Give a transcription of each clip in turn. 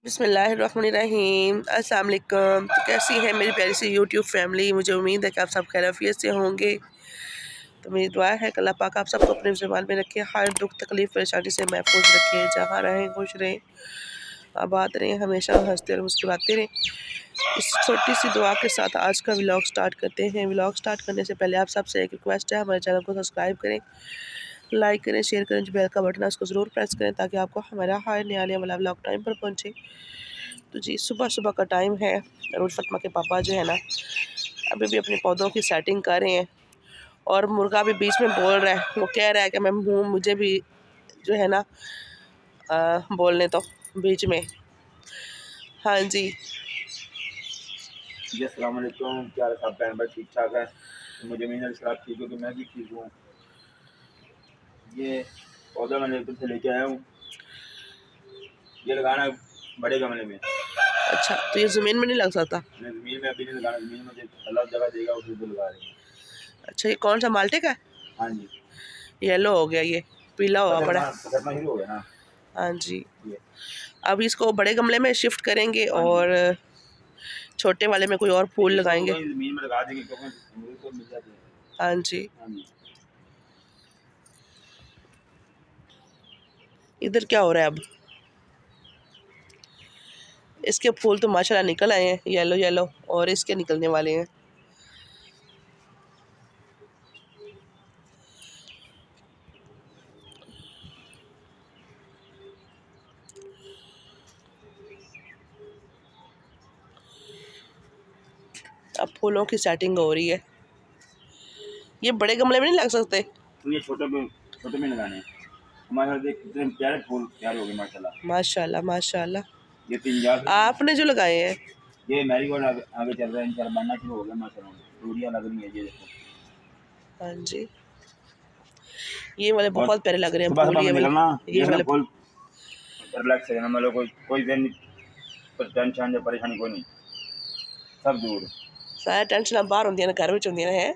बिस्मिल्लाहिर्रहमानिर्रहीम। अस्सलाम वालेकुम। तो कैसी है मेरी प्यारी सी यूट्यूब फैमिली। मुझे उम्मीद है कि आप सब खैरियत से होंगे। तो मेरी दुआ है कि अल्लाह पाक आप सबको अपने ज़बान में रखे, हर दुख तकलीफ़ परेशानी से महफूज रखे, जहाँ रहें खुश रहें, आबाद रहें, हमेशा हंसते और मुस्कुराते रहें। इस छोटी सी दुआ के साथ आज का व्लॉग स्टार्ट करते हैं। व्लॉग स्टार्ट करने से पहले आप सबसे एक रिक्वेस्ट है, हमारे चैनल को सब्सक्राइब करें, लाइक करें, शेयर करें, जो बेल का बटन है उसको ज़रूर प्रेस करें ताकि आपको हमारा हर नया आने वाला व्लॉग टाइम पर पहुंचे। तो जी सुबह सुबह का टाइम है और फतमा के पापा जो है ना अभी भी अपने पौधों की सेटिंग कर रहे हैं और मुर्गा भी बीच में बोल रहा है। वो कह रहा है कि मैं मुझे भी जो है ना बोलने तो बीच में। हाँ जी जी अस्सलाम वालेकुम। क्या हाल सब बहन भाई ठीक ठाक है? तो मुझे उम्मीद है आप ठीक हो, कि मैं भी ठीक हूँ। ये पौधा मैंने यूट्यूब से लेके आया हूँ, ये लगाना है बड़े गमले में। अच्छा, तो ये ज़मीन में नहीं लग सकता? ज़मीन में अभी नहीं लगाना, ज़मीन में मुझे अल्लाह जगह देगा उसी को लगा देंगे। अच्छा, ये कौन सा माल्टे का है? हाँ जी, येलो हो गया, ये पीला हुआ पड़ा। पकड़ना शुरू हो गया ना। हाँ जी, ये अब इसको बड़े गमले में शिफ्ट करेंगे हाँ जी, और छोटे वाले में कोई और फूल इसको लगाएंगे। ज़मीन में लगा देंगे क्योंकि अमरूद तो मिल जाते हैं। हाँ जी, हाँ जी, इधर क्या हो रहा है अब? इसके फूल तो माशाल्लाह निकल आए हैं, येलो येलो, और इसके निकलने वाले हैं। अब फूलों की सेटिंग हो रही है। ये बड़े गमले में नहीं लग सकते? तो ये छोटे में लगाने हैं। हमारे यहाँ देख कितने प्यारे फूल तैयार हो गए माशाल्लाह। माशाल्लाह माशाल्लाह। ये 3 आपने जो लगाए हैं? ये मैरीगोल्ड आगे चल रहा है, इंशाल्लाह बनना शुरू हो गया माशाल्लाह। डोरियाँ लग रही है, ये देखो। हाँ जी, ये वाले और बहुत प्यारे लग रहे हैं सुबह फूल। सुबह में ये वाले, निकलना, ये ये ना वाले फुल रिलैक्स है ना, मतलब कोई दिन कोई टेंशन या परेशानी कोई नहीं, सब दूर। सारे टेंशन बाहर होंगे ना, घर में होंगे है।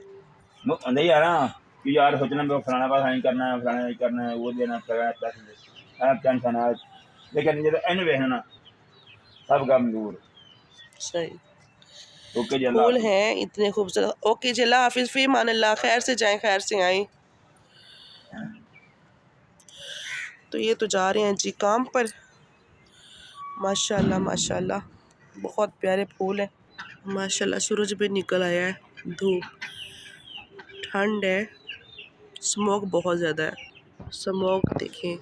अंदर ही आ ना कि यार सोचना मैं फलाना पास नहीं करना है, फलाना नहीं करना है, वो देना सब टेंशन है। लेकिन ये तो एन वे है ना, सब गम दूर। सही ओके जी, अल्लाह फूल हाफिज़। हैं इतने खूबसूरत। ओके जी, अल्लाह हाफिज़, फी मान अल्लाह। खैर से जाएं, खैर से आएँ। तो ये तो जा रहे हैं जी काम पर। माशाल्लाह माशाल्लाह, बहुत प्यारे फूल हैं माशाल्लाह। सूरज भी निकल आया है, धूप, ठंड है, स्मोक बहुत ज़्यादा है। स्मोक देखें,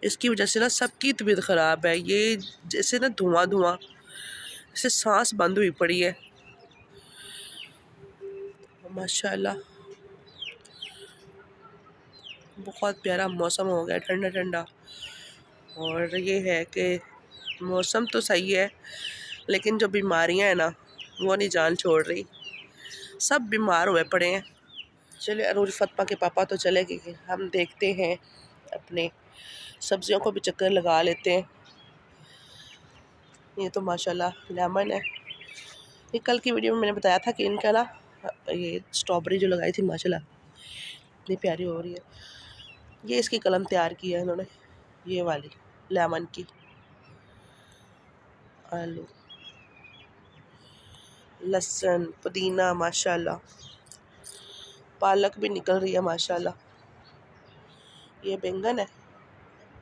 इसकी वजह से ना सबकी तबीयत ख़राब है। ये जैसे ना धुआं धुआं, जैसे सांस बंद हुई पड़ी है। माशाल्लाह बहुत प्यारा मौसम हो गया, ठंडा ठंडा। और ये है कि मौसम तो सही है लेकिन जो बीमारियां हैं ना वो नहीं जान छोड़ रही, सब बीमार हुए पड़े हैं। चलिए, अरूज फतमा के पापा तो चले गए, हम देखते हैं अपने सब्जियों को भी चक्कर लगा लेते हैं। ये तो माशाल्लाह लेमन है। ये कल की वीडियो में मैंने बताया था कि इनका ना ये स्ट्रॉबेरी जो लगाई थी माशाल्लाह इतनी प्यारी हो रही है। ये इसकी कलम तैयार की है इन्होंने, ये वाली लेमन की। आलू, लहसुन, पुदीना, माशाल्लाह पालक भी निकल रही है माशाल्लाह। ये बैंगन है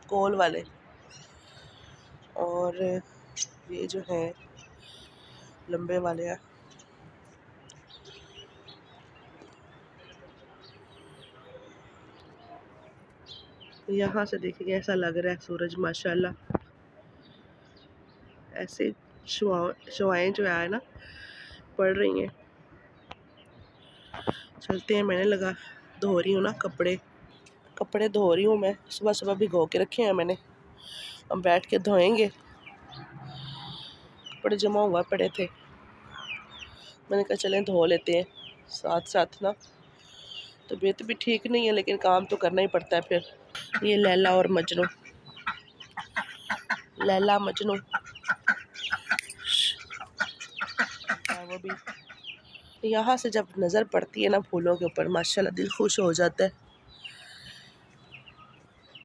कोल वाले, और ये जो है लंबे वाले हैं। यहाँ से देखिए ऐसा लग रहा है सूरज माशाल्लाह। ऐसे शुआएं जो है ना पड़ रही हैं। चलते हैं, मैंने धो रही हूँ ना कपड़े धो रही हूँ मैं। सुबह सुबह भिगो के रखे हैं मैंने, हम बैठ के धोएंगे। कपड़े जमा हुआ पड़े थे, मैंने कहा चलें धो लेते हैं साथ साथ ना। तबीयत भी ठीक नहीं है लेकिन काम तो करना ही पड़ता है फिर। ये लैला और मजनू, लैला मजनू वो भी। यहाँ से जब नज़र पड़ती है ना फूलों के ऊपर माशाल्लाह दिल खुश हो जाता है।